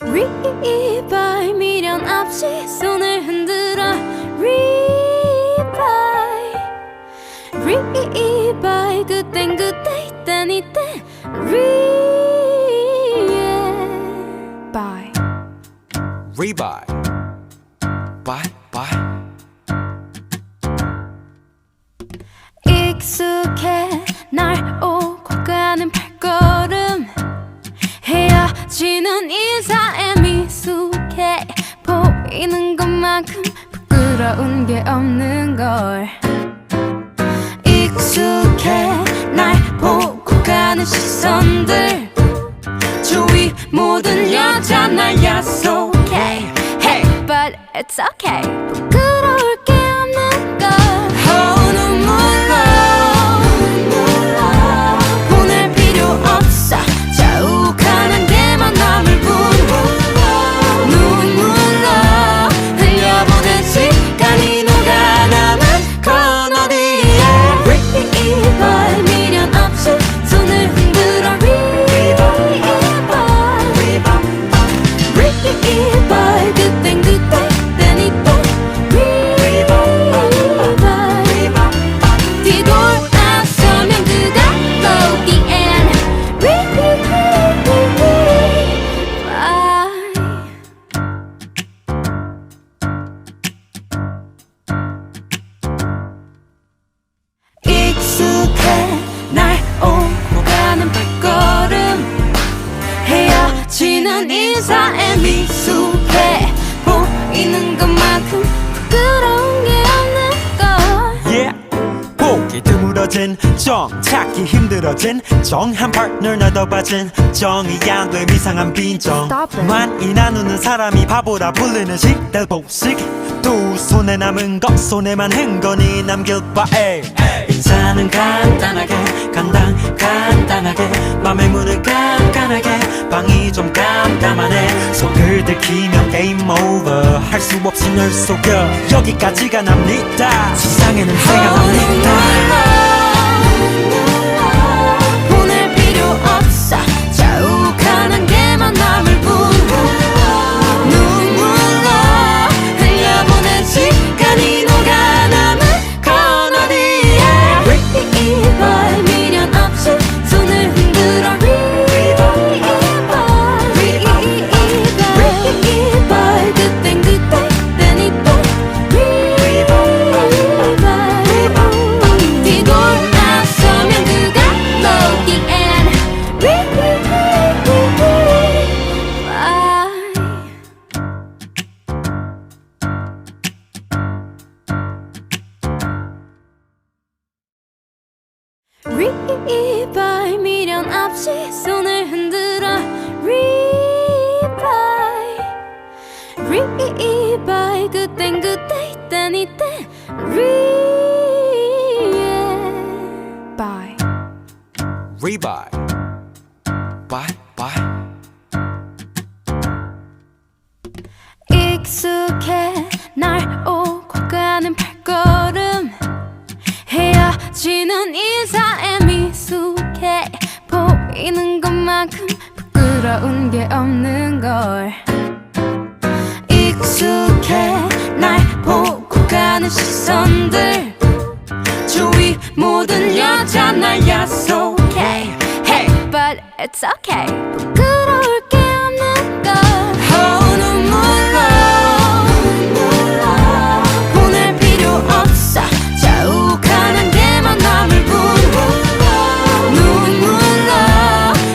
리바이 미련 없이 손을 흔들어 리바이 그땐 그때 이땐 이때 리바이 Rebuy. Bye, bye. 익숙해 날 오고 가는 발걸음 헤어지는 인사에 미숙해 보이는 것만큼 부끄러운 게 없는 걸 익숙해 날 보고 가는 시선들 주위 모든 여자 날 야속해 Hey, but it's okay 부끄러울 게 없는 걸 눈물로 보낼 필요 없어 자욱한 게만 남을 뿐 눈물로 흘려보낸 시간이 녹아 남은 건 어디에 리바이 미련 없이 손을 흔들어 리바이 그땐 그때 땐 이때 뒤돌아서면 그가 the end 익숙해 날 오고 가는 발걸음 헤어지는 인사에 미숙해 보이는 것만큼 부끄러운 게 없는 걸 Yeah. 보기 드물어진 정 찾기 힘들어진 정한 파트너 나도 빠진 정이 안됨 이상한 빈정 Stop it. 많이 나누는 사람이 바보라 불리는 시대 복식 두 손에 남은 것 손에만 흥건히 남길 바에 인사는 간단하게 간단하게 맘의 문을 깐깐하게 방이 좀 깜깜하네 속을 들키면 게임 오버 할 수 없이 널 속여 여기까지가 납니다 세상에는 새가 납니다 보낼 필요 없어 자욱한 게만 남을 뿐 눈물로 흘려보낸 시간이 녹아 남은 건 어디에 리바이 미련 없이 손을 흔들어 리바이 그땐 그때 땐 이때 뒤돌아서면 그가 the end 리바이 미련 없이 손을 흔들어 리바이 그땐 그때 이땐 이때 리바이 Rebuy. Bye, bye. 익숙해 날 오고 가는 발걸음 헤어지는 인사에 미숙해 보이는 것만큼 부끄러운 게 없는 걸 익숙해 날 보고 가는 시선들 주위 모든 여자 날 야속해 Hey, but it's okay 부끄러울 게 없는 걸 눈물로 보낼 필요 없어 자욱한 게만 남을 뿐 눈물로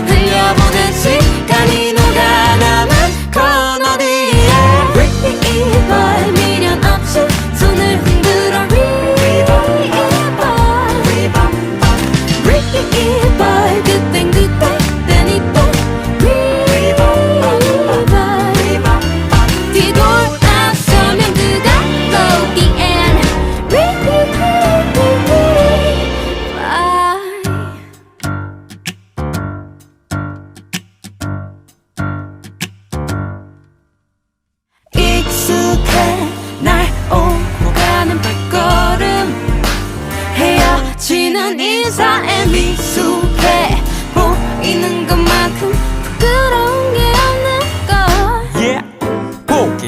흘려보낸 시간이 녹아 남은 건 어디에 리바이 미련 없이 손을 흔들어 리바이 그땐 그때 땐 이때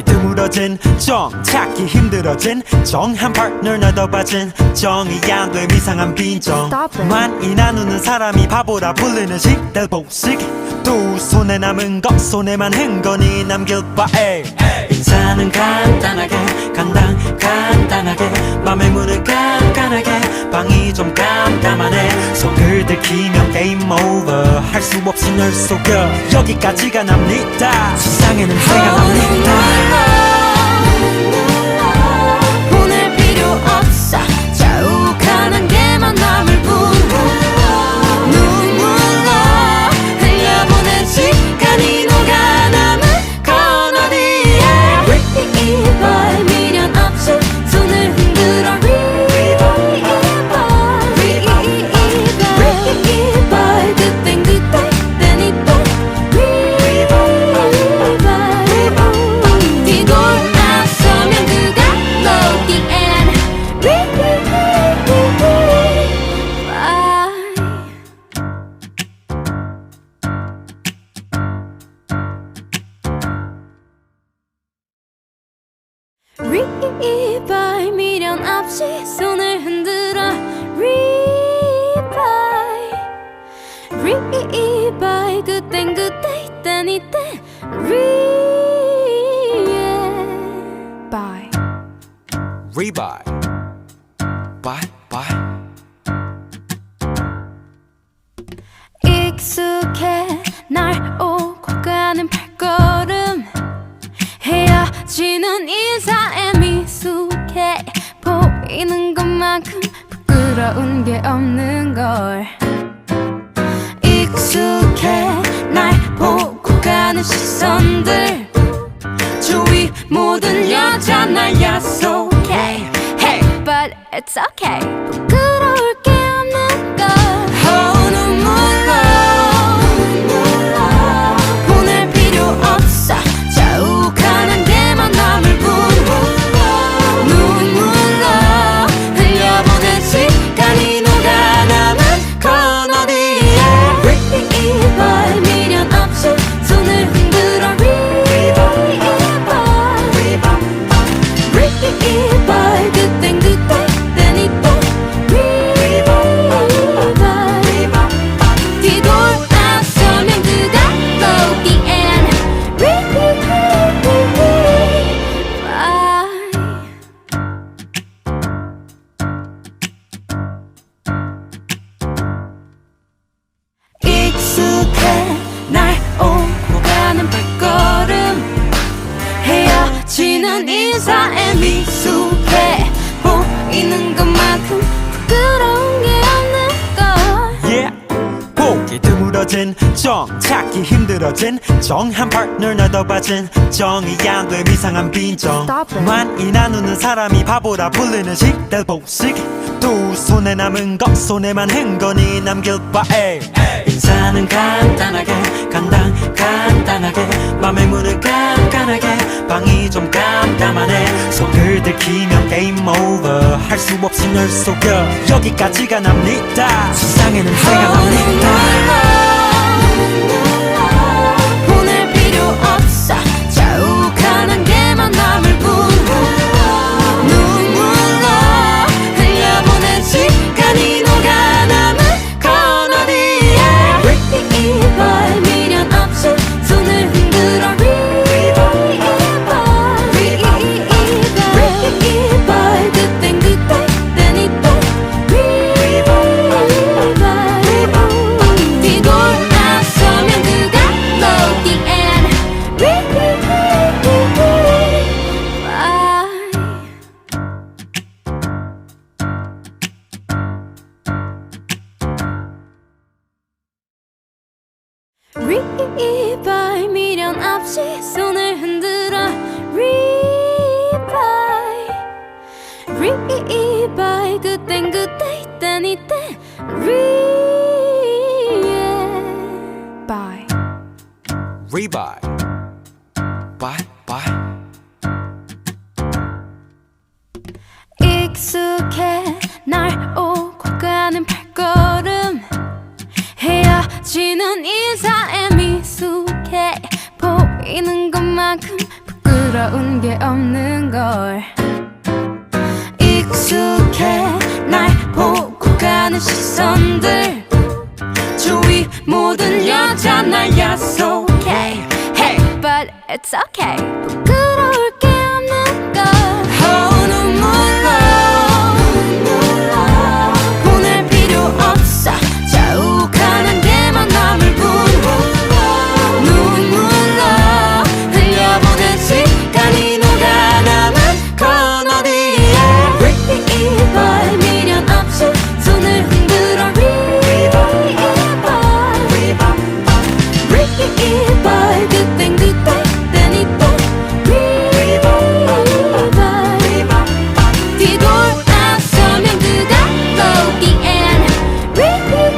보기 드물어진 정 찾기 힘들어진 정한 파트너 너도 봐진 정이 안 돼 이상한 빈정 Stop it. 많이 나누는 사람이 바보라 불리는 식들 복식 두 손에 남은 것 손에만 흥건히 남길 바에 인사는 간단하게 간단하게 맘의 문을 깐깐하게 방이 좀 깜깜하네 속을 들키면 게임 오버 할 수 없이 널 속여 여기까지가 납니다 세상에 냄새가 납니다 보낼 필요 없어 자욱한 개만 남을 뿐 눈물로 흘려보낸 시간이 녹아남은 코너리에 리바이 미련 없이 손을 흔들어 리바이 그땐 그때 땐 이때 뒤돌아서면 그가 너기엔 리바이 미련 없이 손을 흔들어 리바이 그땐 그때 이땐 이때 리바이 Rebuy. Bye, bye. 익숙해 날 오고 가는 발걸음 헤어지는 인사에 미숙해 보이는 것만큼 부끄러운 게 없는 걸 익숙해 날 보고 가는 시선들 주위 모든 여자 날 야속해 Hey, but it's okay 부끄러울 게 없는 걸 눈물로 보낼 필요 없어 자욱한 개만 남을 뿐 눈물로 흘려보낸 시간이 녹아남은 코너리에 리바이 미련 없이 손을 흔들어 리바이 그땐 그때 땐 이때 뒤돌아서면 그가 보기엔 익숙해 날 오고 가는 발걸음 헤어지는 인사에 미숙해 보이는 것만큼 부끄러운 게 없는 걸 yeah. 보기 드물어진 정 찾기 힘들어진 정한 파트너 너도 봐진 정이 안 돼 이상한 빈정 Stop it. 많이 나누는 사람이 바보라 불리는 식들 복식 두 손에 남은 것 손에만 흥건히 남길 바에 인사는 간단하게 간단하게 맘의 문을 깐깐하게 방이 좀 깜깜하네 속을 들키면 게임 오버 할 수 없이 널 속여 여기까지가 납니다 세상에 냄새가 납니다 보낼 필요 없어 자욱한 개만 남을 뿐 눈물로 흘려보낸 시간이 녹아남은 코너리에 리바이 미련 없이 손을 흔들어 리바이 그땐 그때 땐 이때 뒤돌아서면 그가 너기엔 리바이 미련 없이 손을 흔들어 리바이 그땐 그때 이땐 이때 리바이 Rebuy. Bye, bye. 익숙해 날 오고 가는 발걸음 헤어지는 인사에 미숙해 보이는 것만큼 부끄러운 부끄러운 게 없는 걸 익숙해 날 보고 가는 시선들 주위 모든 여자 날 야속해 Hey, but it's okay 부끄러울 게 없는 걸 눈물 보낼 필요 없어 자욱한 데만 남을 뿐 눈물로 흘려보낸 시간이 녹아 남은 건어디에 Revive 미련 없이 손을 흔들어 Revive 그땐 그때 땐 이때 Revive 뒤돌아서면 그대로 the end Revive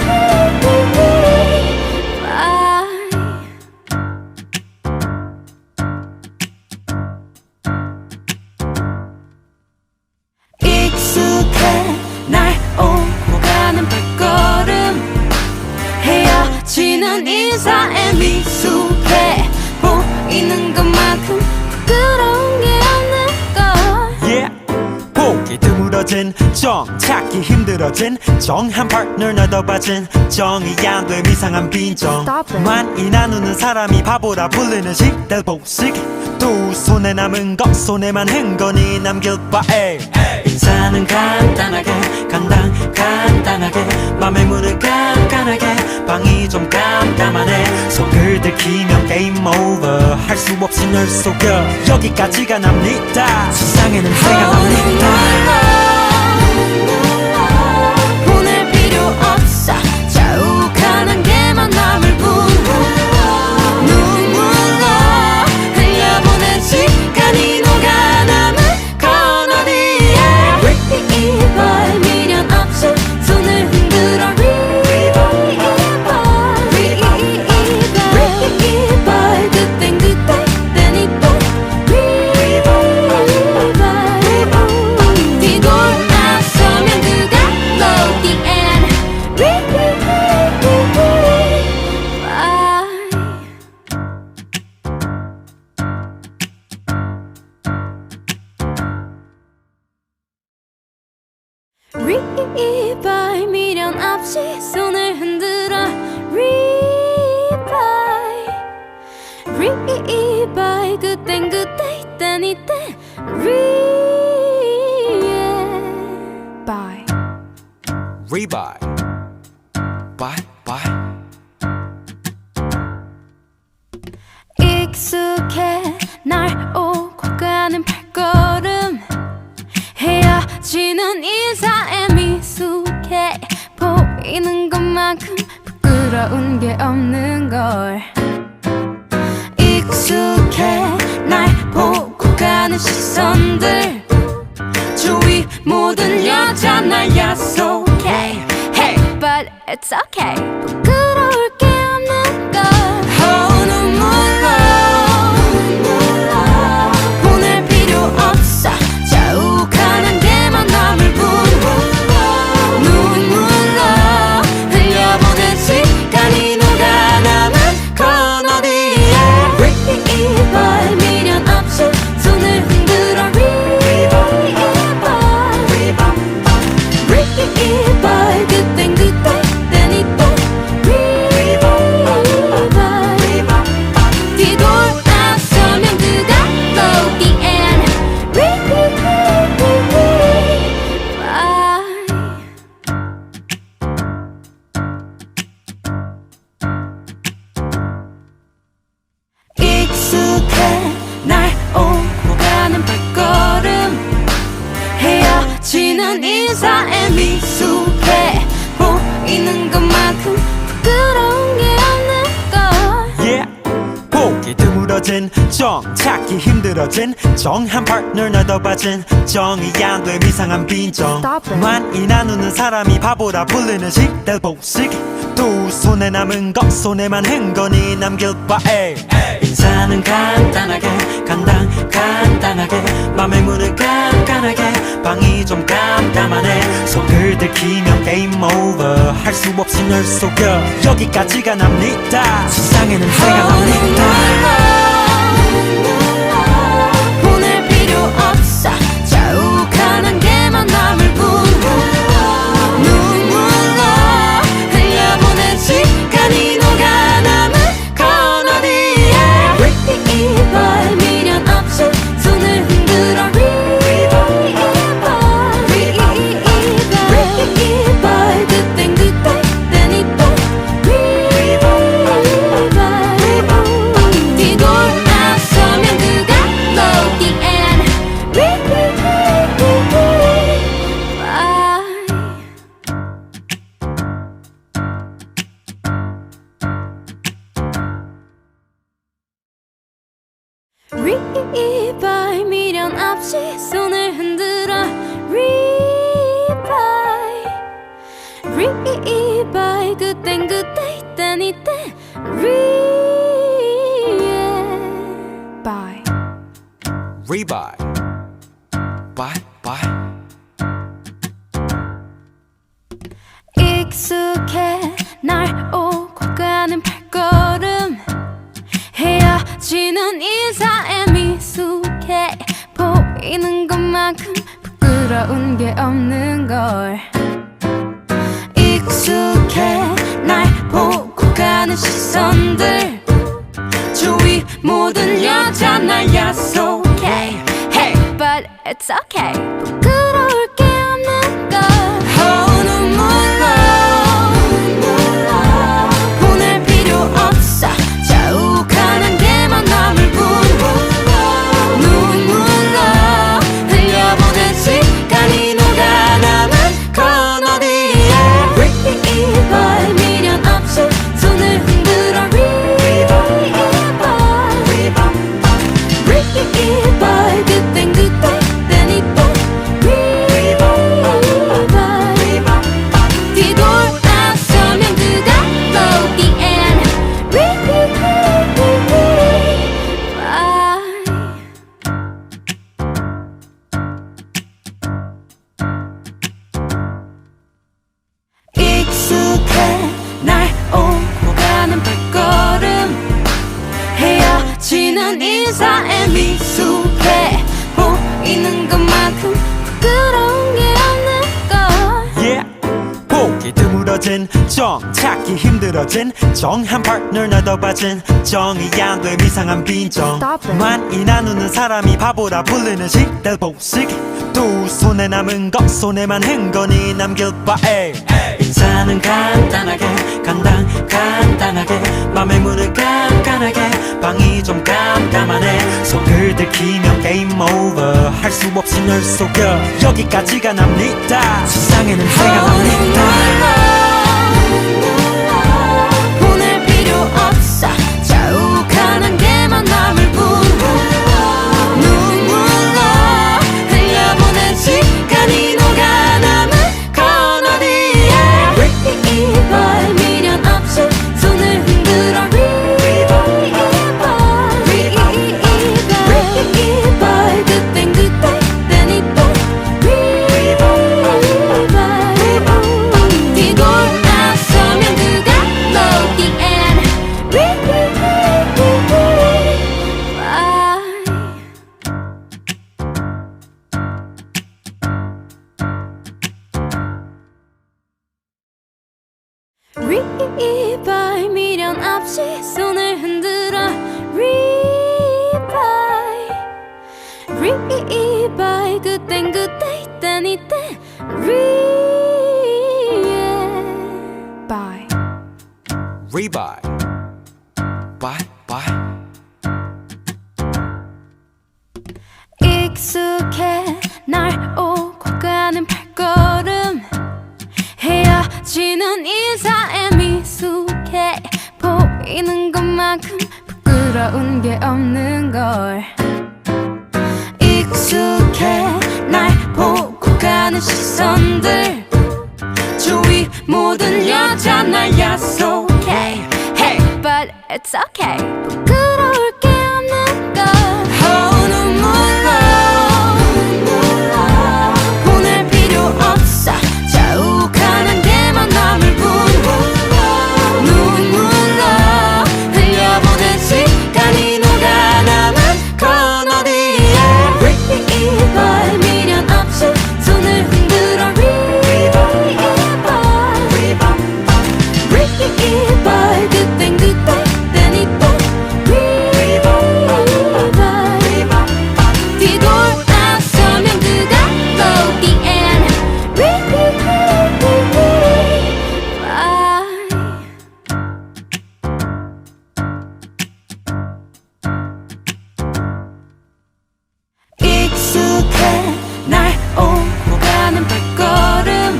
익숙해 날 오고 가는 발걸음 헤어지는 인사에 미숙해 보이는 것만큼 부끄러운 게 없는 걸 yeah. 보기 드물어진 정 찾기 힘들어진 정한 파트너 너도 봐진 정이 안 돼 이상한 빈정 Stop it. 많이 나누는 사람이 바보라 불리는 식대 복식 두 손에 남은 것 손에만 흥건히 남길 바에 인사는 간단하게 간단하게 맘의 문을 깐깐하게 방이 좀 깜깜하네 속을 들키면 게임 오버 할 수 없이 널 속여 여기까지가 납니다 세상에는 새가 납니다 보낼 필요 없어 자욱한 개만 남을 뿐 눈물로 흘려보낸 시간이 녹아 남은 건 어디에 Revive 미련 없이 손을 흔들어 Revive 그땐 그때 땐 이때 Revive 뒤돌아서면 그대로 the end Revive 미련 없이 손을 흔들어 Revive 그땐 그때 이땐 이때 Revive Rebuy. Bye, bye. 익숙해 날 오고 가는 발걸음 헤어지는 인사에 미숙해 보이는 것만큼 부끄러운 게 없는 걸 익숙해 날 보고 가는 시선들 주위 모든 여자 날 야속해 Hey, but it's okay 부끄러울 게 없는 걸 눈물로 보낼 필요 없어 자욱한 개만 남을 뿐 눈물로 흘려보낸 시간이 녹아 남은 건 어디에 Revive 미련 없이 손을 흔들어 Revive 그땐 그때 땐 이때 Revive 뒤돌아서면 그대로 the end 익숙해 날 오고 가는 발걸음 헤어지는 인사에 미숙해 보이는 것만큼 부끄러운 게 없는 걸 yeah. 보기 드물어진 정 찾기 힘들어진 정한 파트너 너도 봐진 정이 안 돼 이상한 빈정 Stop it. 많이 나누는 사람이 바보라 불리는 식대 복식 두 손에 남은 것 손에만 흥건히 남길 바에 인사는 간단하게 간단하게 맘의 문을 깐깐하게 방이 좀 깜깜하네 속을 들키면 게임 오버 할 수 없이 널 속여 여기까지가 납니다 세상에는 새가 납니다 Revive 미련 없이 손을 흔들어 Revive 그땐 그때 이땐 이때 Revive Rebuy. Bye, bye. 익숙해 날 오고 가는 발걸음 헤어지는 인사에 미숙해 보이는 것만큼 부끄러운 게 없는 걸 익숙해 날 보고 가는 시선들 주위 모든 여자 날 야속해 Hey, but it's okay. 부끄러울 게 없는 걸. 눈물로 보낼 필요 없어 자욱한 게만 남을 뿐 눈물로 흘려보낸 시간이 녹아남은 건 어디에 Revive 미련 없이 손을 흔들어 Revive 그땐 그때 땐 이때 뒤돌아서면 그가 보기엔 익숙해 날 오고 가는 발걸음 헤어지는 인사에 미숙해 보이는 것만큼 부끄러운 게 없는 걸 yeah. 보기 드물어진 정 찾기 힘들어진 정한 파트너 나도 빠진 정이 양됨 이상한 빈정 Stop it. 많이 나누는 사람이 바보라 불리는 시대 복식 두 손에 남은 것 손에만 흥건히 남길 바에 인사는 간단하게 간단하게 맘의 문을 깐깐하게 방이 좀 깜깜하네 속을 들키면 게임 오버 할 수 없이 널 속여 여기까지가 납니다 세상에는 새가 납니다 보낼 필요 없어 자욱한 게만 남을 뿐 눈물로 흘려보낸 시간이 녹아남은 건 어디에 Revive 미련 없이 손을 흔들어 Revive 그땐 그때 땐 이때 뒤돌아서면 그가 보기엔 Revive 미련 없이 손을 흔들어 Revive 그땐 그때 이땐 이때 Revive Rebuy. Bye, bye. 익숙해 날 오고 가는 발걸음 헤어지는 인사에 미숙해 보이는 것만큼 부끄러운 게 없는 걸 익숙해 날 보고 가는 시선들 주위 모든 여자 날 야속해 Hey, but it's okay. 부끄러울 게 없는 걸. 눈물로 보낼 필요 없어 자욱한 게만 남을 뿐 눈물로 흘려보낸 시간이 녹아남은 건 어디에 Revive 미련 없이 손을 흔들어 Revive 그땐 그때 땐 이때 뒤돌아서면 그가 보기엔 익숙해 날 오고 가는 발걸음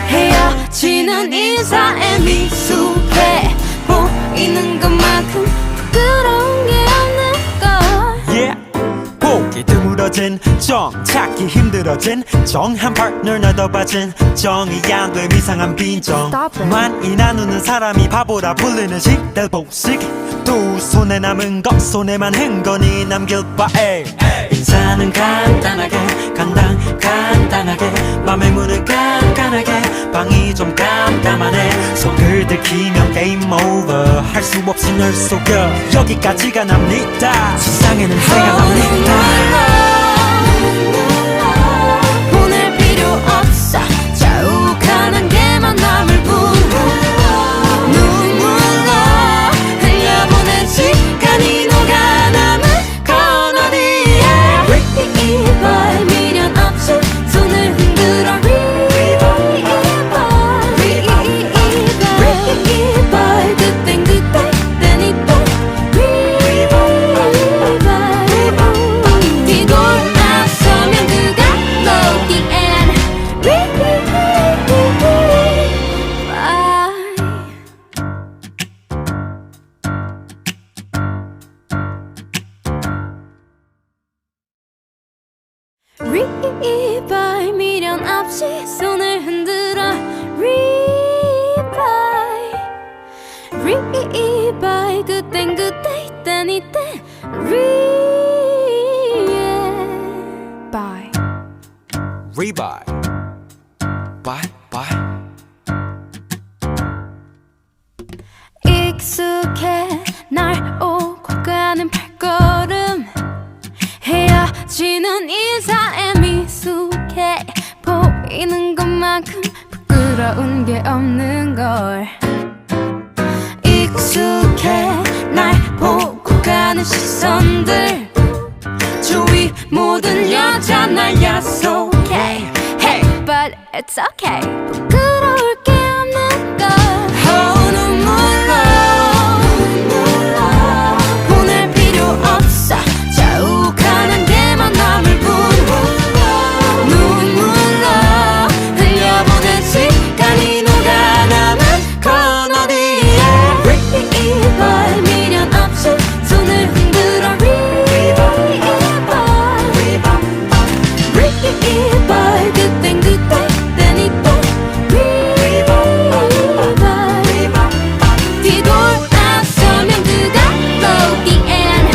헤어지는 인사에 미숙해 보이는 것만큼 부끄러운 게 없는 걸 드물어진 정 찾기 힘들어진 정한 파트너 나도 빠진 정이 안 돼 이상한 빈정 Stop it. 많이 나누는 사람이 바보라 불리는 시대 복식 두 손에 남은 것 손에만 흥건히 남길 바에 인사는 간단하게 간단하게 맘의 문을 깐깐하게 방이 좀 깜깜하네 속을 들키면 game over 할 수 없이 널 속여 여기까지가 납니다 세상에 냄새가 납니다 보낼 필요 없어 자욱한 개만 남을 뿐 눈물로 흘려보낸 시간이 녹아 남은 건 어디에 리발 미련 없이 손을 흔들어 리발 그땐 그때 땐 이때 뒤돌아서면 그가 know the end 리발 미련 없이 손을 흔들어 리발 그땐 그때 이땐 이때 리발 Rebuy. Bye, bye. 익숙해 날 오고 가는 발걸음 헤어지는 인사에 미숙해 보이는 것만큼 부끄러운 게 없는 걸 익숙해 날 보고 가는 시선들 주위 모든 여자 날 야속해 Hey, but it's okay. 부끄러울 게 없는 걸. 눈물로 보낼 필요 없어 자욱한 개만 남을 뿐 눈물로 흘려보낸 시간이 녹아 남은 건 어디에 리발 미련 없이 손을 흔들어 리발 그땐 그때 땐 이때 뒤돌아서면 그가 know the end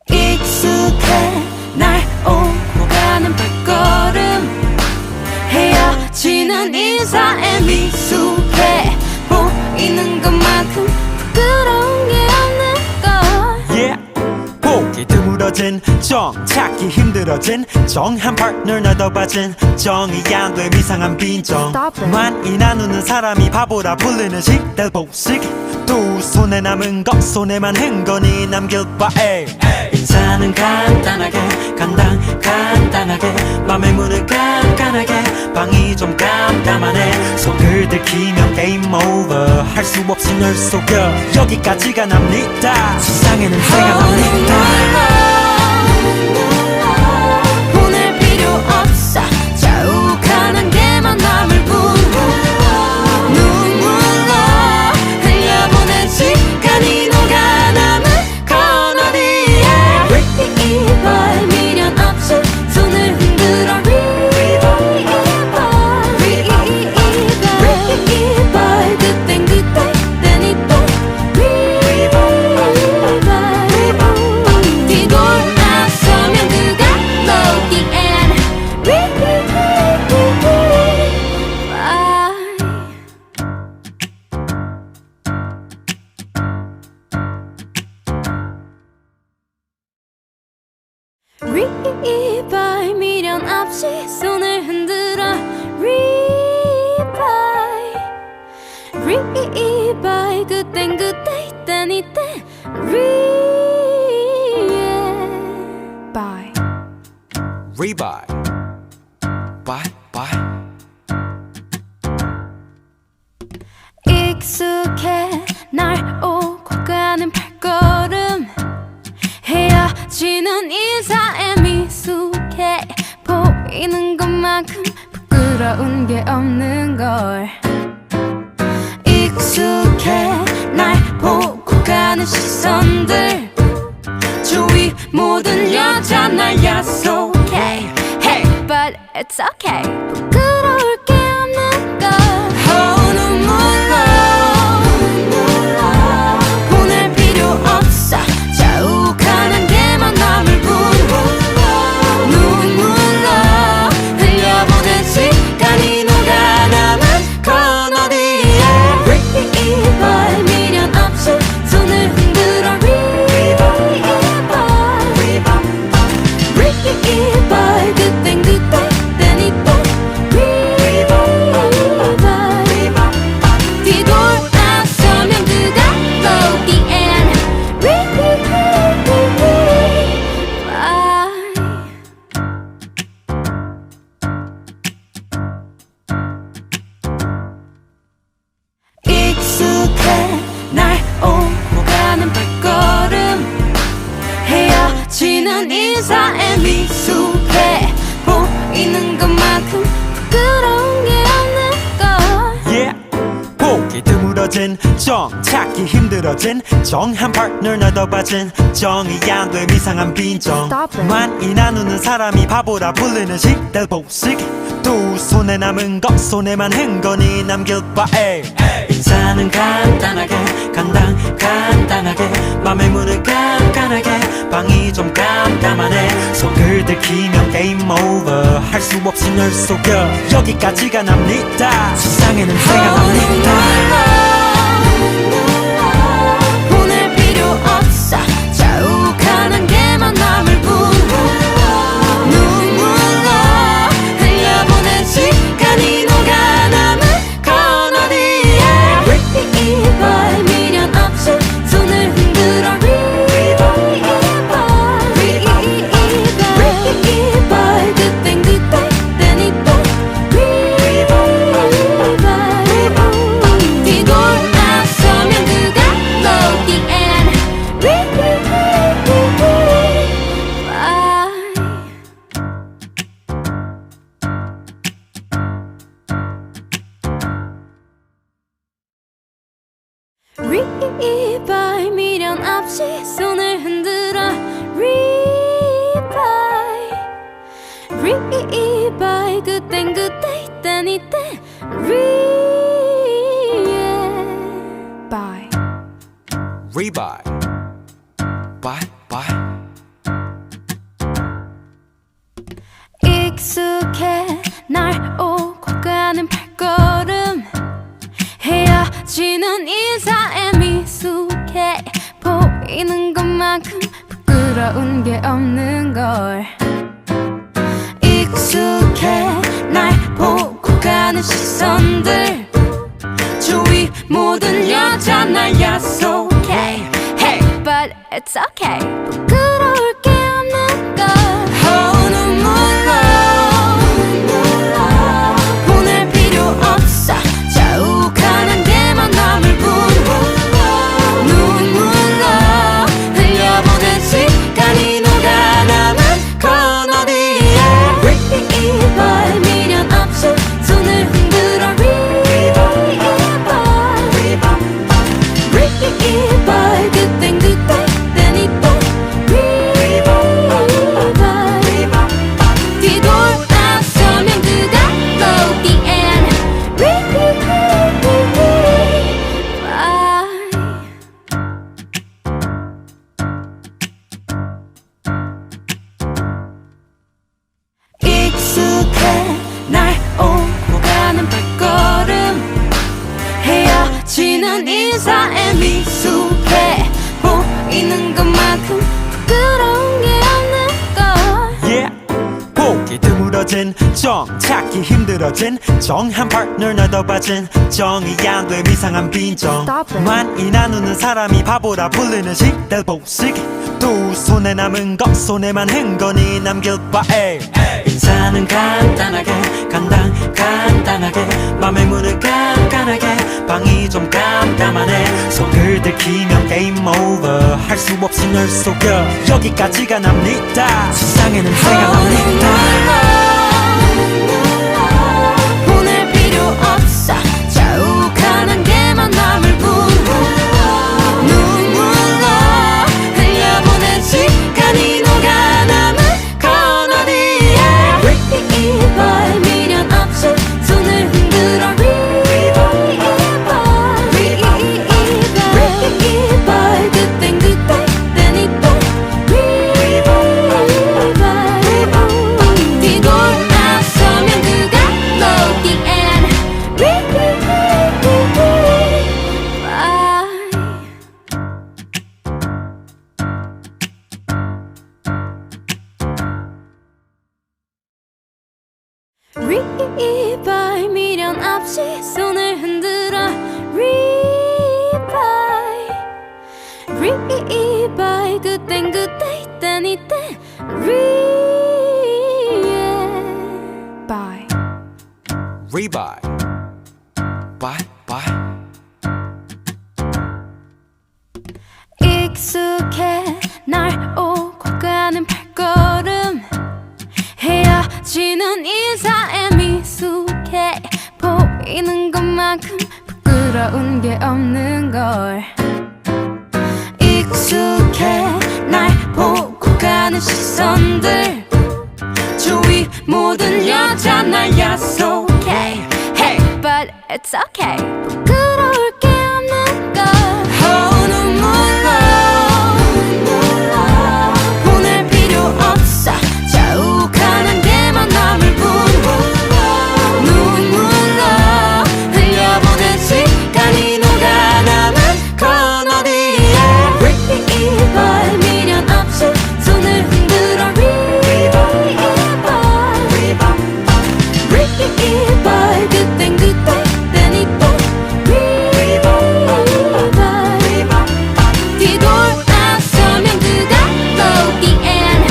익숙해 날 오고 가는 발걸음 헤어지는 인사에 미숙해 보이는 것만큼 부끄러운 게 없는 걸 yeah. 보기 드물어진 정 찾기 힘들어진 정한 파트너 나도 빠진 정이 안 돼 이상한 빈정 Stop it. 많이 나누는 사람이 바보라 불리는 시대 복식 두 손에 남은 것 손에만 흥건히 남길 바에 인사는 간단하게 간단하게 맘의 문을 깐깐하게 방이 좀 깜깜하네 속을 들키면 game over 할 수 없이 널 속여 여기까지가 납니다 세상에 냄새가 납니다 보낼 필요 없어 자욱한 개만 남을 뿐 눈물로 흘려보낸 시간이 녹아 남은 건 어디에 리발 미련 없이 손을 흔들어 리발 그땐 그때 땐 이때 뒤돌아서면 그가 know the end 리발 미련 없이 손을 흔들어 리발 그땐 그때 이땐 이때 리발 Rebuy. Bye, bye. 익숙해 날 오고 가는 발걸음 헤어지는 인사에 미숙해 보이는 것만큼 부끄러운 부끄러운 게 없는 걸 익숙해 날 보고 가는 시선들 주위 모든 여자 날 야속해 Hey, but it's okay. 부끄러울 게 없는 걸. 눈물로 보낼 필요 없어 자욱한 게만 남을 뿐 눈물로 흘려보낸 시간이 녹아남은 건 어디에 리발 미련 없이 손을 흔들어 리발 그땐 그때 땐 이때 뒤돌아서면 그가 the end 익숙해 날 오고 가는 발걸음 헤어지는 인사에 미숙해 보이는 것만큼 부끄러운 게 없는 걸 yeah. 보기 드물어진 정 찾기 힘들어진 정한 파트너 너도 빠진 정이 안 돼 이상한 빈정 Stop it. 많이 나누는 사람이 바보라 불리는 시대 복식 두 손에 남은 것 손에만 흥건히 남길 바에 인사는 간단하게 간단하게 맘의 문을 깐깐하게 방이 좀 깜깜하네 속을 들키면 게임 오버 할 수 없이 널 속여 여기까지가 납니다 세상에는 새가 납니다 보낼 필요 없어 자욱한 게만 남을 뿐 눈물로 흘려보낸 시간이 녹아남은 건 어디에 리발 미련 없이 손을 흔들어 리발 그땐 그때 땐 이때 뒤돌아서면 그가 the end 리발 미련 없이 손을 흔들어 리발 그땐 그때 이땐 이때 Bye. Rebuy. Bye, bye. 익숙해 날 오고 가는 발걸음 헤어지는 인사에 미숙해 보이는 것만큼 부끄러운 게 없는 걸 익숙해 날 보고 가는 시선들 주위 모든 여자 날 야속해 Hey, but it's okay. 부끄러울 게 없는 걸. 눈물로 보낼 필요 없어 자욱한 게만 남을 뿐 눈물로 흘려보낸 시간이 녹아남은 건 어디에 리발 미련 없이 손을 흔들어 리발 그땐 그때 땐 이때 뒤돌아서면 그가 the end 익숙해 날 오고 가는 발걸음 헤어지는 인사에 미숙해 보이는 것만큼 부끄러운 게 없는 걸 yeah. 보기 드물어진 정 찾기 힘들어진 정한 파트너 너도 빠진 정이 안 돼 이상한 빈정 Stop it. 많이 나누는 사람이 바보라 불리는 시대 복식 두 손에 남은 것 손에만 흥건히 남길 바에 인사는 간단하게 간단하게 맘의 문을 깐깐하게 방이 좀 깜깜하네 속을 들키면 게임 오버 할 수 없이 널 속여 여기까지가 납니다 세상에는 새가 납니다 리바이 미련 없이 손을 흔들어 리바이 그땐 그때 이땐 이때 리바이 Rebuy. Bye, bye. 익숙해 날 오고 가는 발걸음 헤어지는 인사에 미숙해 보이는 것만큼 부끄러운 게 없는 걸 익숙해 날 보고 가는 시선들 주위 모든 여자 날 야속해 Hey, but it's okay. 부끄러울 게 없는 걸. 눈물로 보낼 필요 없어 자욱한 게만 남을 뿐 눈물로 흘려보낸 시간이 녹아남은 건 어디에 리바이 미련 없이 손을 흔들어 리바이 그땐 그때 땐 이때 뒤돌아서면 그가 또 the end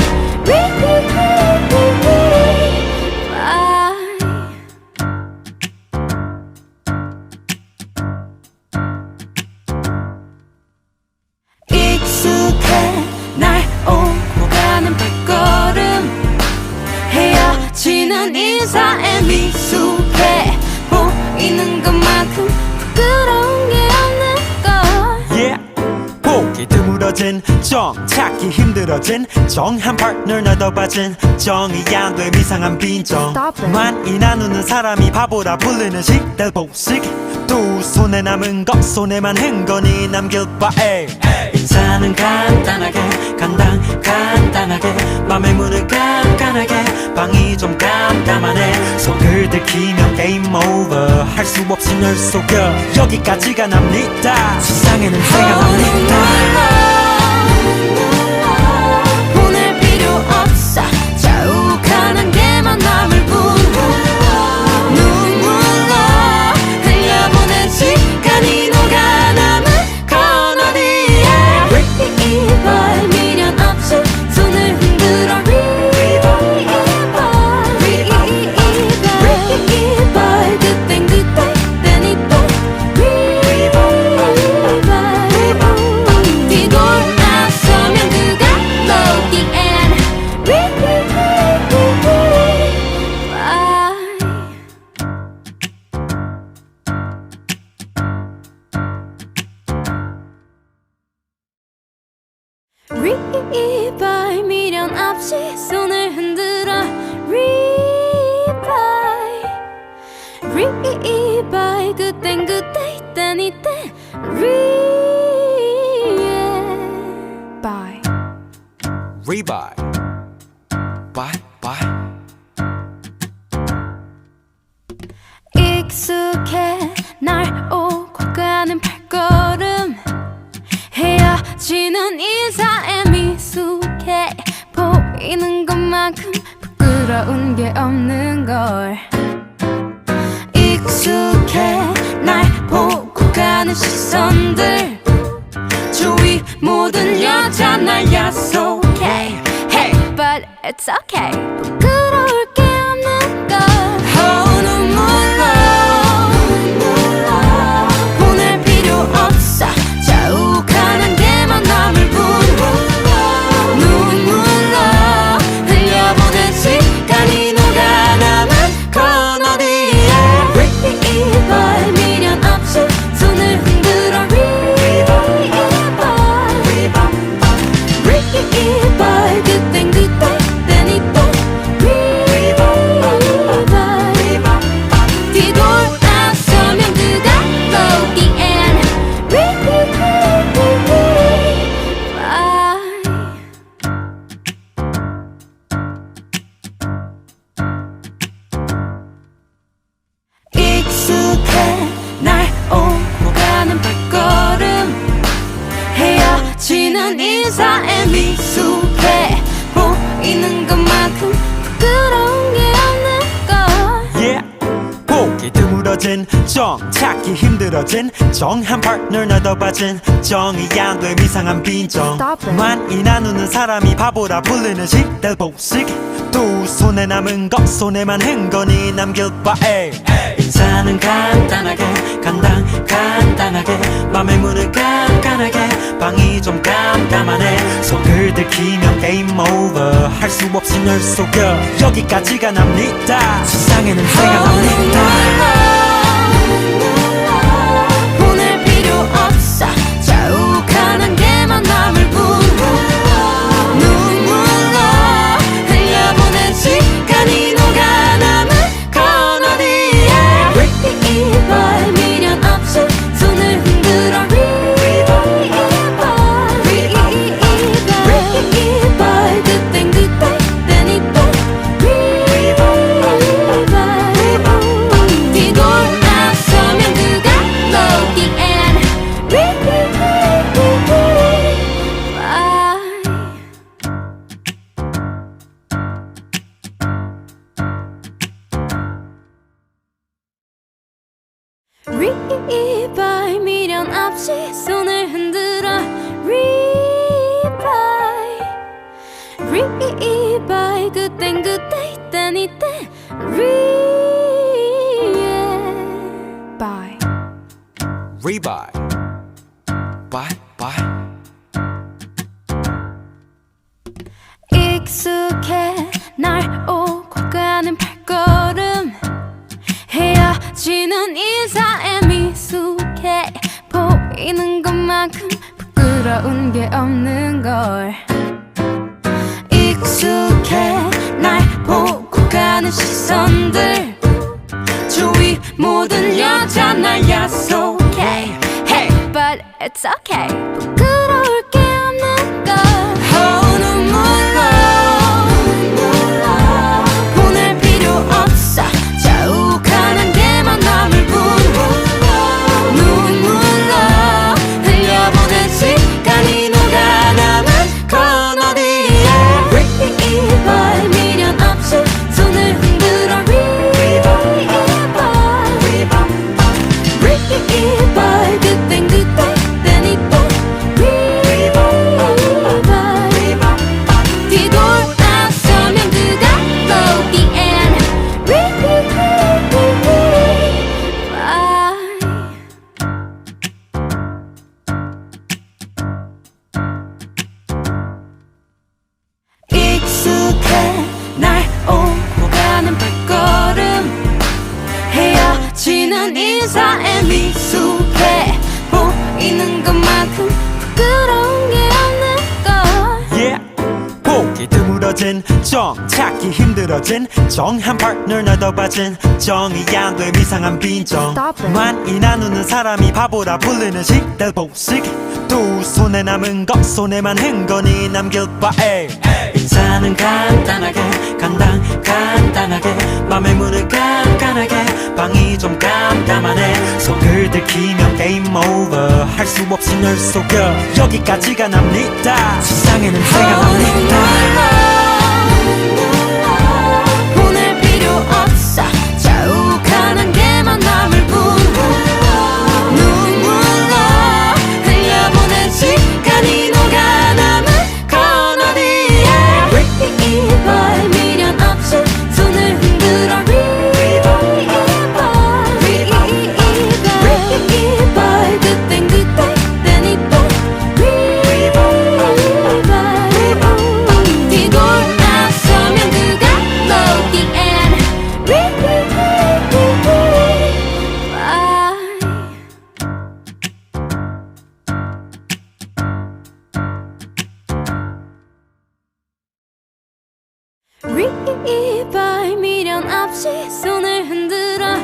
익숙해 날 오고 가는 발걸음 헤어지는 인사에 미숙해 보이는 것만큼 부끄러운 게 없는 걸 yeah. 보기 드물어진 정 찾기 힘들어진 정한 파트너 나도 봐진 정이 안됨 이상한 빈정 Stop it. 많이 나누는 사람이 바보라 불리는 식대 복식 두 손에 남은 것 손에만 흥건히 남길 바에 인사는 간단하게 간단하게 맘의 문을 깐깐하게 방이 좀 깜깜하네 속을 들키면 게임 오버 할 수 없이 널 속여 여기까지가 납니다 세상에는 새가 납니다 보낼 필요 없어 자욱한 게만 남을 뿐 눈물로 흘려보낸 시간이 녹아남은 건 어디에 리바이 미련 없이 손을 흔들어 리바이 그땐 그때 땐 이때 뒤돌아서면 그가 또 the end 리바이 미련 없이 손을 흔들어 리바이 그땐 그때 이땐 이때 리바이 Rebuy. Bye, bye. 익숙해 날 오고 가는 발걸음 헤어지는 인사에 미숙해 보이는 것만큼 부끄러운 게 없는 걸 익숙해 날 보고 가는 시선들 주위 모든 여자 날 야속해 Hey, but it's okay. 부끄러울 게 없는 걸. 눈물로 보낼 필요 없어 자욱한 게만 남을 뿐 눈물로 흘려보낸 시간이 녹아남은 건 어디에 리바이 미련 없이 손을 흔들어 리바이 그땐 그때 땐 이때 보기 드물어진 정 찾기 힘들어진 정한 파트너 너도 빠진 정이 안 돼 이상한 빈정 Stop it. 많이 나누는 사람이 바보라 불리는 시대 복식 두 손에 남은 것 손에만 흥건히 남길 바에 인사는 간단하게 간단하게 맘의 문을 깐깐하게 방이 좀 깜깜하네 속을 들키면 게임 오버 할 수 없이 널 속여 여기까지가 납니다 세상에는 내가 납니다 보낼 필요 없어 자욱한 한계만 남을 뿐 눈물로 흘려보낸 시간이 녹아 남은 건 어디에 리발 미련 없이 손을 흔들어 리발 그땐 그때 땐 이때 뒤돌아서면 그가 know the end 리발 미련 없이 손을 흔들어 리발 그땐 그때 이땐 이때 리발 Rebuy. Bye, bye. 익숙해 날 오고 가는 발걸음 헤어지는 인사에 미숙해 보이는 것만큼 부끄러운 게 없는 걸 익숙해 날 보고 가는 시선들 주위 모든 여자 날 야속해 Hey, but it's okay. 부끄러울 게 없는 걸. 눈물로 보낼 필요 없어 자욱한 한계만 남을 뿐 눈물로 흘려보낸 시간이 녹아 남은 건 어디에 리발 미련 없이 손을 흔들어 리발 그땐 그때 땐 이때 뒤돌아서면 그가 know the end 익숙해 날 오고 가는 발걸음 헤어지는 인사에 미숙해 보이는 것만큼 부끄러운 게 없는 걸 yeah. 보기 드물어진 정 찾기 힘들어진 정한 파트너 너도 빠진 정이 안 돼 이상한 빈정 Stop it. 많이 나누는 사람이 바보라 불리는 시대 복식 두 손에 남은 것 손에만 흥건히 남길 바에 인사는 간단하게 간단하게 맘의 문을 깐깐하게 방이 좀 깜깜하네 속을 들키면 게임 오버 할 수 없이 널 속여 여기까지가 납니다 세상에는 내가 납니다 보낼 필요 없어 자욱한 한계만 남을 뿐 눈물로 흘려보낸 시간이 녹아 남은 건 어디에 리발 미련 없이 손을 흔들어 리발 그땐 그때 땐 이때 뒤돌아서면 그가 know the end 리발 미련 없이 손을 흔들어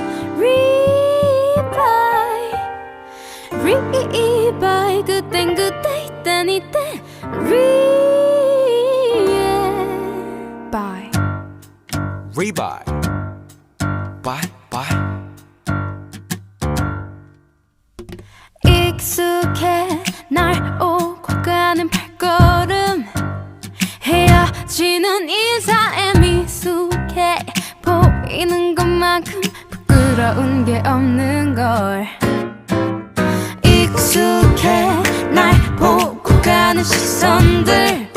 리발 그땐 그때 이땐 이때 리발 Rebuy. Bye, bye. 익숙해 날 오고 가는 발걸음 헤어지는 인사에 미숙해 보이는 것만큼 부끄러운 부끄러운 게 없는 걸 익숙해 날 보고 가는 시선들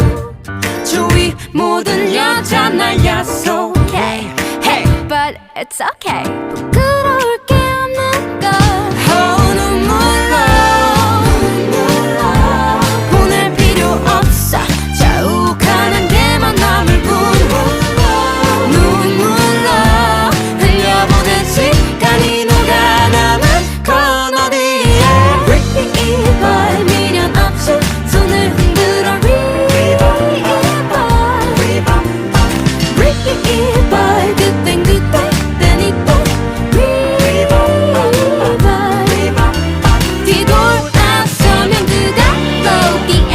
주위 모든 여자 날 야속해 Hey, but it's okay. 부끄러울 게 없는 걸. 눈물로 보낼 필요 없어 자욱하는 게만 남을 뿐 눈물로 흘려보낸 시간이 녹아남은 건 어디에 Revival 미련 없이 손을 흔들어 Revival 그땐 그때 땐 이때 뒤돌아서면 그가 거기엔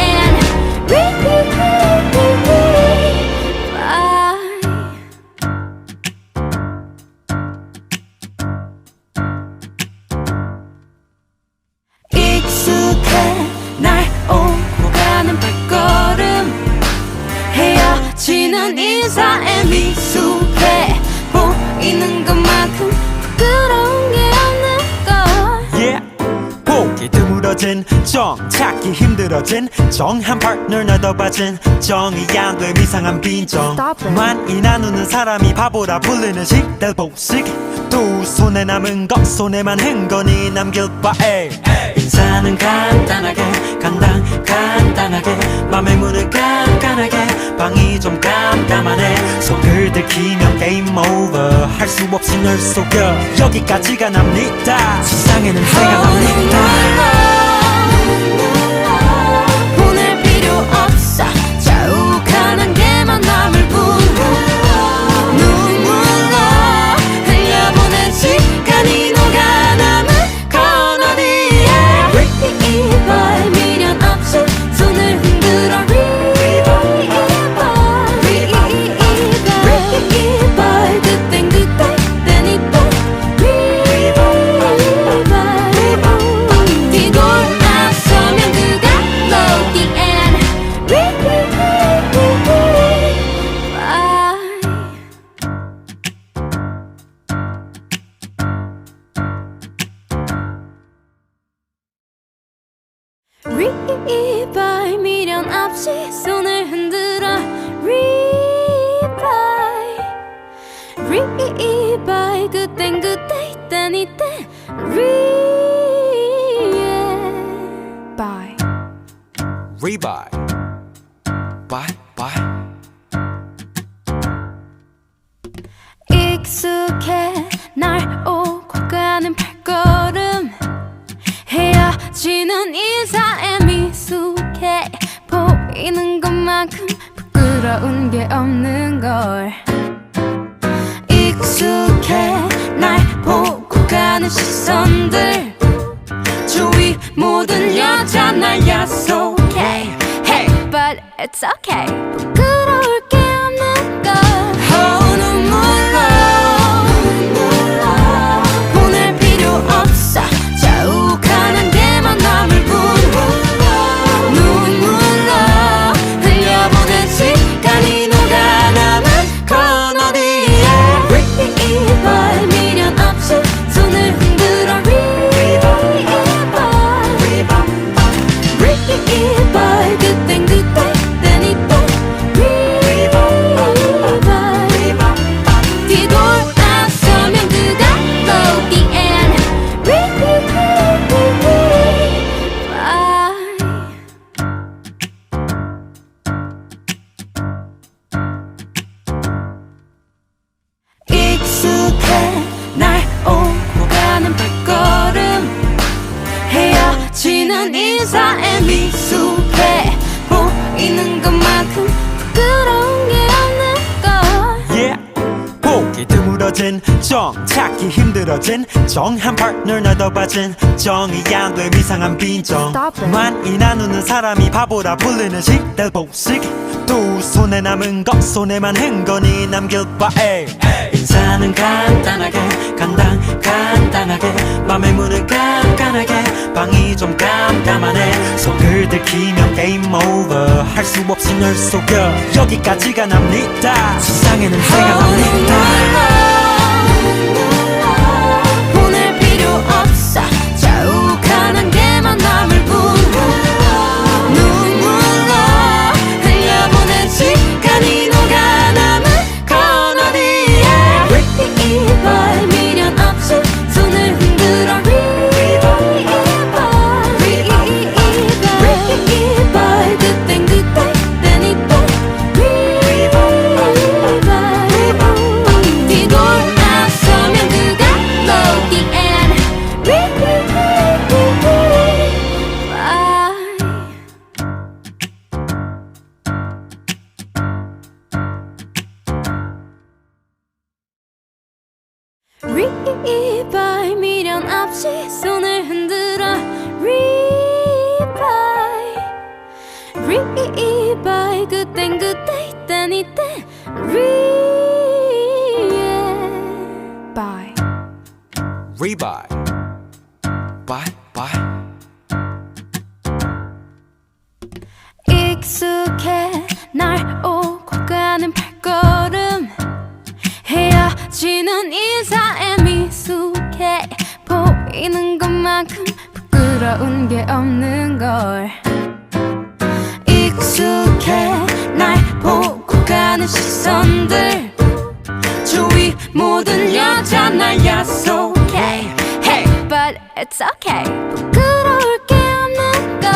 익숙해 날 오고 가는 발걸음 헤어지는 인사에 미숙해 보이는 것만큼 부끄러운 게 없는 걸 yeah. 보기 드물어진 정 찾기 힘들어진 정한 파트너 너도 봐진 정이 양도의 이상한 빈정 Stop it. 많이 나누는 사람이 바보라 불리는 시대 복식 두 손에 남은 것 손에만 흥건히 남길 바에 인사는 간단하게 간단하게 맘의 문을 깐깐하게 방이 좀 깜깜하네 속을 들키면 게임 오버 할 수 없이 널 속여 여기까지가 납니다 세상에는 새가 납니다 보낼 필요 없어 자욱하는 게만 남을 뿐 눈물로 흘려보낸 시간이 녹아남은 건 어디에 Revival 미련 없이 손을 흔들어 Revival 그땐 그때 땐 이때 뒤돌아서면 그가 거기엔 Revival 미련 없이 손을 흔들어 Revival 그땐 그때 이땐 이때 Bye. Rebuy. Bye, bye. 익숙해 날 오고 가는 발걸음 헤어지는 인사에 미숙해 보이는 것만큼 부끄러운 게 없는 걸 익숙해 날 보고 가는 시선들 주위 모든 여자 날 야속해 Hey, but it's okay. 부끄러울 게 없는 걸. 눈물로 보낼 필요 없어 자욱하는 게만 남을 뿐 눈물로 흘려보낸 시간이 녹아남은 건 어디에 Revival 미련 없이 손을 흔들어 Revival 그땐 그때 땐 이때 뒤돌아서면 그가 거기엔 익숙해 날 오고 가는 발걸음 헤어지는 인사에 미숙해 보이는 것만큼 부끄러운 게 없는 걸 yeah. 보기 드물어진 정 찾기 힘들어진 정한 파트너 너도 봐진 정이 양도의 이상한 빈정 Stop it. 많이 나누는 사람이 바보라 불리는 시대 복식 두 손에 남은 것 손에만 흥건히 남길 바에 인사는 간단하게 간단하게 맘의 문을 깐깐하게 방이 좀 깜깜하네 속을 들키면 게임 오버 할 수 없이 널 속여 여기까지가 납니다 세상에는 새가 납니다 Revive 미련 없이 손을 흔들어 Revive 그땐 그때 이땐 이때 Revive Rebuy. Bye, bye. 익숙해 날 오고 가는 발걸음 헤어지는 인사에 미숙해 보이는 것만큼 부끄러운 게 없는 걸 익숙해 날 보고 가는 시선들 주위 모든 여자 날 야속해 Hey, but it's okay. 부끄러울 게 없는 걸.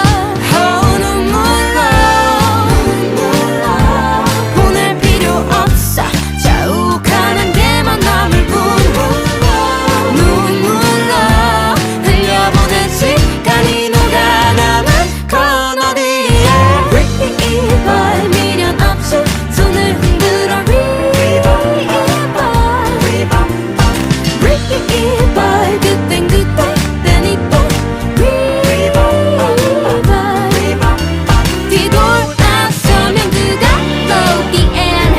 눈물로 보낼 필요 없어 자욱하는 데만 남을 뿐 눈물로 흘려보낸 시간이 녹아 남은 코너리에 Revive 미련 없이 손을 흔들어 Revive 그땐 그때 땐 이때 뒤돌아서면 그가 the end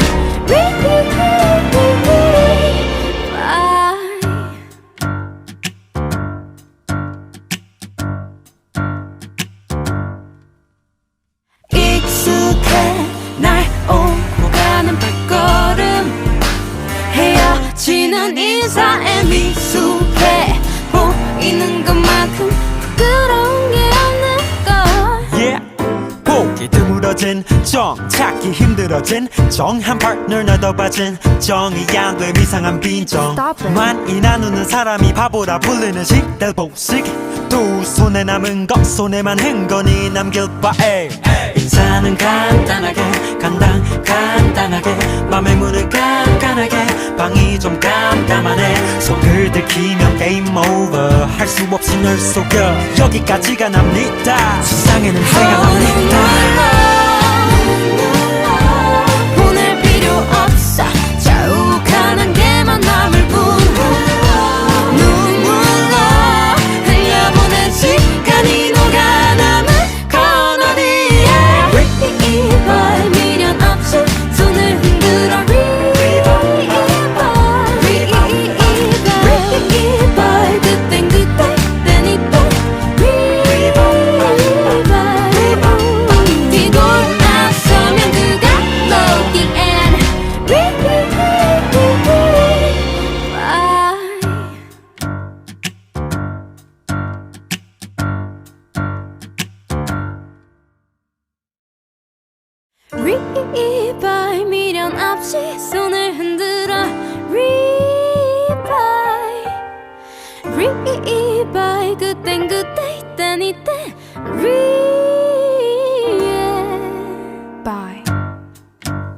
익숙해 날 오고 가는 발걸음 헤어지는 인사에 미숙해 보이는 것만큼 부끄러운 게 없는 걸 yeah. 보기 드물어진 정 찾기 힘들어진 정한 파트너 얻어봐진 정이 안 돼 이상한 빈정 Stop it. 많이 나누는 사람이 바보라 불리는 시대 복식 두 손에 남은 것 손에만 흥건히 남길 바에 인사는 간단하게 간단하게 맘의 문을 깐깐하게 방이 좀 깜깜하네 속을 들키면 game over 할 수 없이 널 속여 여기까지가 납니다 세상에 냄새가 납니다 보낼 필요 없어 자욱하는 게만 남을 뿐 눈물로 흘려보낸 시간이 녹아 남은 코너리에 Revive 미련 없이 손을 흔들어 Revive 그땐 그때 땐 이때 뒤돌아서면 그가 the end Revive 미련 없이 손을 흔들어 Revive 그땐 그때 이땐 이때 Revive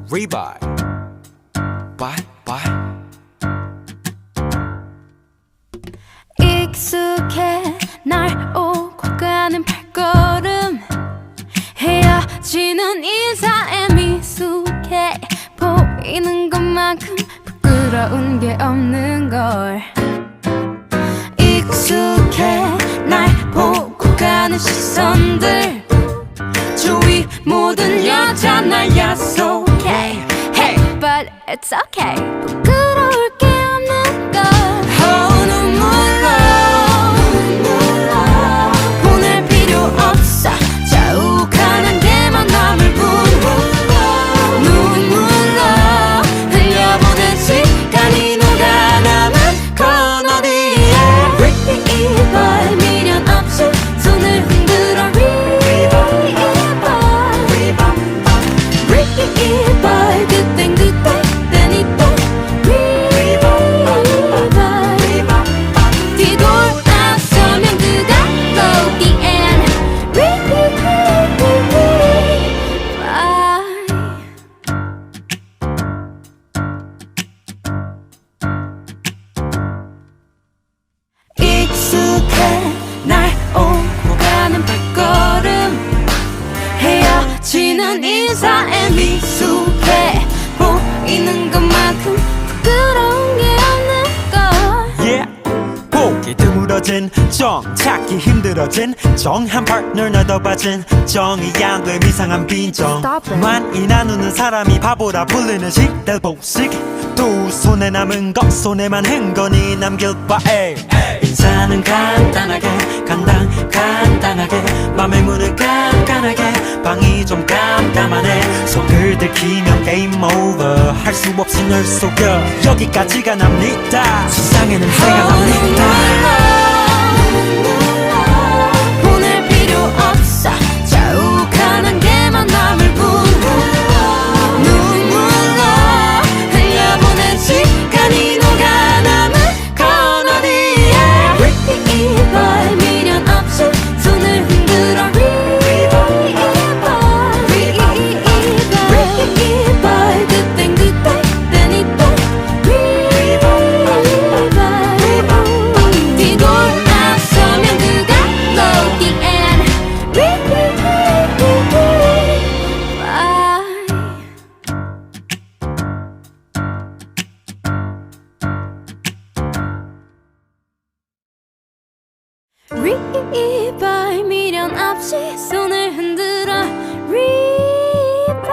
Rebuy. Bye, bye. 익숙해 날 오고 가는 발걸음 헤어지는 인사에 미숙해 보이는 것만큼 부끄러운 게 없는 걸 익숙해 날 보고 가는 시선들 주위 모든 여자 날 야속해 Hey, but it's okay. 부끄러울 게 없는 걸. 눈물로 보낼 필요 없어 자욱하는 데만 남을 뿐 눈물로 흘려보낸 시간이 녹아 남은 코너리에 Revive 미련 없이 손을 흔들어 Revive 그땐 그때 땐 이때 뒤돌아서면 그가 the end 익숙해 날 오고 가는 발걸음 헤어지는 인사에 미숙해 보이는 것만큼 부끄러운 게 없는 걸 드물어진 정 찾기 힘들어진 정한 파트너 너도 빠진 정이 안 돼 이상한 빈정 Stop it. 많이 나누는 사람이 바보라 불리는 시대 복식 두 손에 남은 것 손에만 흥건히 남길 바에 인사는 간단하게 간단하게 맘의 문을 깐깐하게 방이 좀 깜깜하네 속을 들키면 게임 오버 할 수 없이 널 속여 여기까지가 납니다 세상에는 새가 납니다 보낼 필요 없어 자욱한 한계만 남을 뿐 눈물로 흘려보낸 시간이 녹아 남은 건 어디에 리발 미련 없이 손을 흔들어 리발 그땐 그때 땐 이때 뒤돌아서면 그가 너 the end 리발 미련 없이 손을 흔들어 리발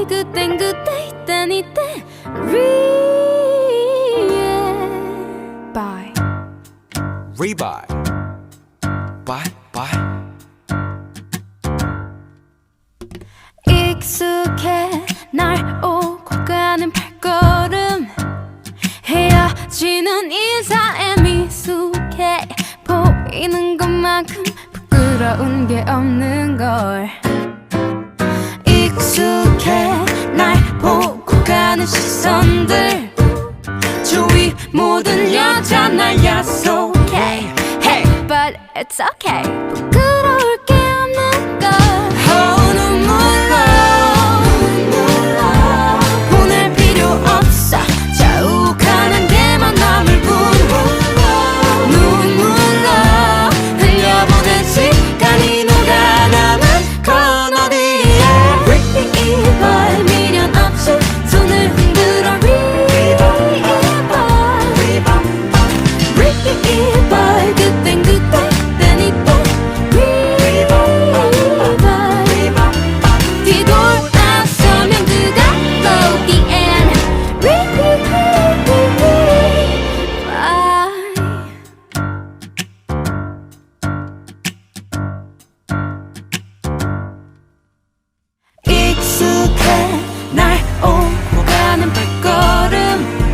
그땐 그때 이땐 이때 리발 Rebuy. Bye, bye. 익숙해 날 오고 가는 발걸음 헤어지는 인사에 미숙해 보이는 것만큼 부끄러운 게 없는 걸 익숙해 날 보고 가는 시선들 주위 모든 여자 날 야속해 Hey, but it's okay. 부끄러울 게 없는 걸. 눈물로 보낼 필요 없어 자욱한 한계만 남을 뿐 눈물로 흘려보낸 시간이 녹아 남은 건 어디에 리발 미련 없이 손을 흔들어 리발 그땐 그때 땐 이때 뒤돌아서면 그가 또 the end 익숙해 날 오고 가는 발걸음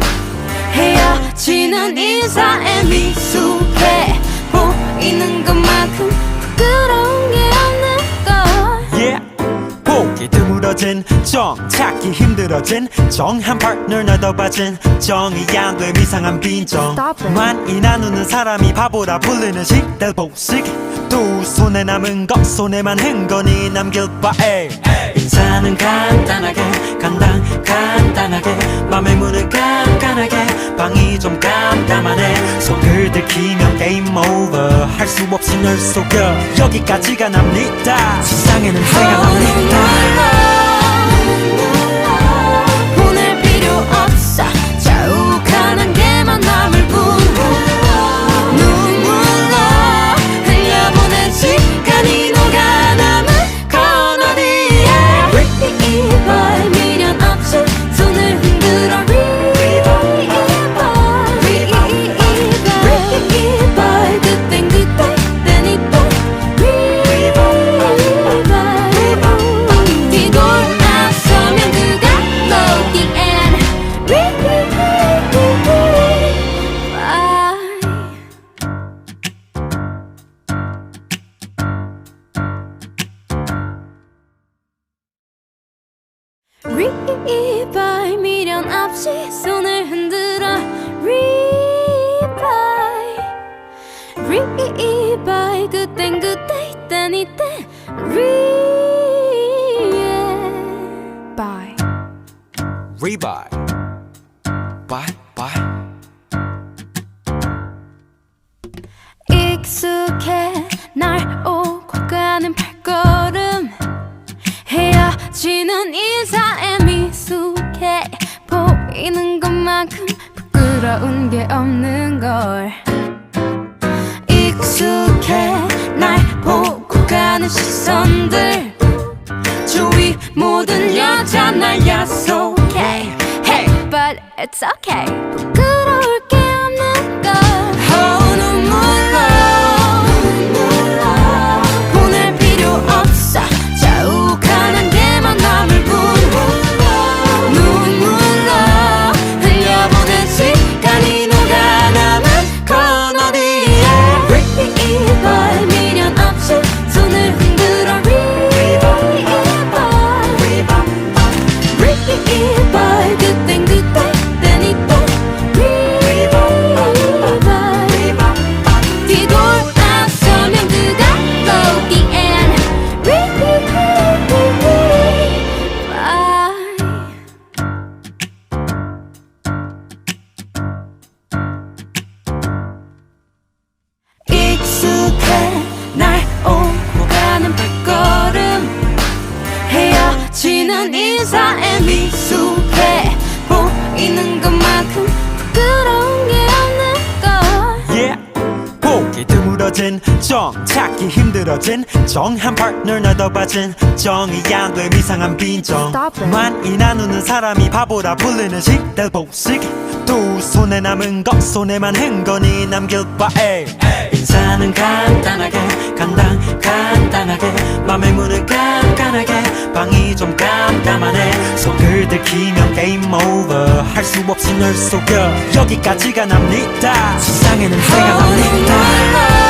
헤어지는 인사에 미숙해 보이는 것만큼 부끄러운 게 없는 걸 yeah. 보기 드물어진 정 찾기 힘들어진 정한 파트너 너도 빠진 정이 안 돼 이상한 빈정 Stop it. 많이 나누는 사람이 바보라 불리는 시대 복식 두 손에 남은 것 손에만 흥건히 남길 바에 인사는 간단하게 간단하게 맘의 문을 깐깐하게 방이 좀 깜깜하네 속을 들키면 게임 오버 할 수 없이 널 속여 여기까지가 납니다 세상에는 새가 납니다 보낼 필요 없어 자욱한 한계만 남을 뿐 눈물로 흘려보낸 시간이 녹아 남은 건 어디에 리발 미련 없이 손을 흔들어 리발 그땐 그때 땐 이때 뒤돌아서면 그가 너 the end 리발 미련 없이 손을 흔들어 리발 그땐 그때 이땐 이때 리발 Rebuy. Bye, bye. 익숙해 날 오고 가는 발걸음 헤어지는 인사에 미숙해 보이는 것만큼 부끄러운 부러운 게 없는 걸 익숙해 날 보고 가는 시선들 주위 모든 여자 날 야속해 Hey, but it's okay 부끄러울 게 없는 걸 눈물로 보낼 필요 없어 자욱한 게만 남을 뿐 눈물로 흘려보낸 시간이 녹아남은 건 어디에 Revival 미련 없이 손을 흔들어 Revival 그땐 그때 땐 이때 Revival 뒤돌아서면 그가 보기엔 Revival 익숙해 날 오고 가는 발걸음 헤어지는 인사에 미숙해 보이는 것만큼 부끄러운 게 없는 걸 yeah. 보기 드물어진 정 찾기 힘들어진 정한 파트너 나도 봐진 정이 안됨 이상한 빈정 Stop it. 많이 나누는 사람이 바보라 불리는 식들 복식 두 손에 남은 것 손에만 흥건히 남길 바에 인사는 간단하게 간단하게 맘의 문을 깐깐하게 방이 좀 깜깜하네 속을 들키면 게임 오버 할 수 없이 널 속여 여기까지가 납니다 세상에는 새가 납니다